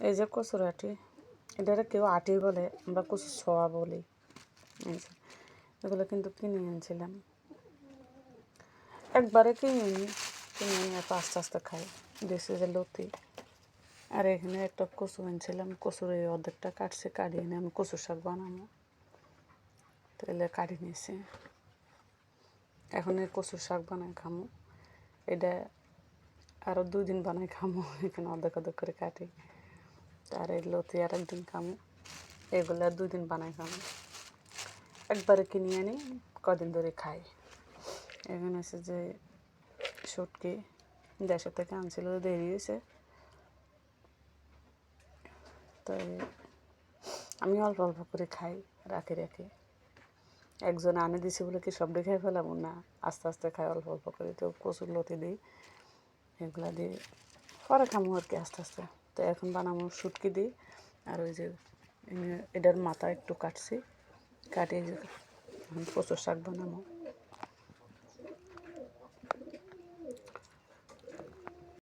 এই যে কচুর আটি, এটা কেউ আটি বলে, আমরা কচুর ছোয়া বলি। এগুলো কিন্তু কিনে এনেছিলাম, একবারে কিনে এনে আস্তে আস্তে খাই। দেশে যে লতি। আর এখানে একটা কচু এনেছিলাম, কচুর এই অর্ধেকটা কাটছে, কাটিয়ে এনে আমি কচুর শাক বানাবো, তাহলে কাটিয়ে নিয়েছি। এখন এই কচুর শাক বানাই খামো, এটা আরও 2 দিন বানাই খামো। এখানে অর্ধেক অর্ধেক করে কাটি, তার এই লতি আর একদিন খামো, এগুলো 2 দিন বানাই খামো। একবারে কিনে আনি, কদিন ধরে খাই। এখানে হচ্ছে যে শুটকি দেশের থেকে আনছিল, দেরি হয়েছে, তাই আমি অল্প অল্প করে খাই, রাখি রাখি। একজন আনে দিছি বলে কি সবটাই খাই ফেলাম না, আস্তে আস্তে খাই অল্প অল্প করে। তো কচুর লতি দিই, এগুলা দিয়ে পরে খামো আর কি আস্তে আস্তে। তো এখন বানাবো শুটকি দিই, আর ওই যে এটার মাথা একটু কাটছি, কাটিয়ে এখন কচুর শাক বানাবো।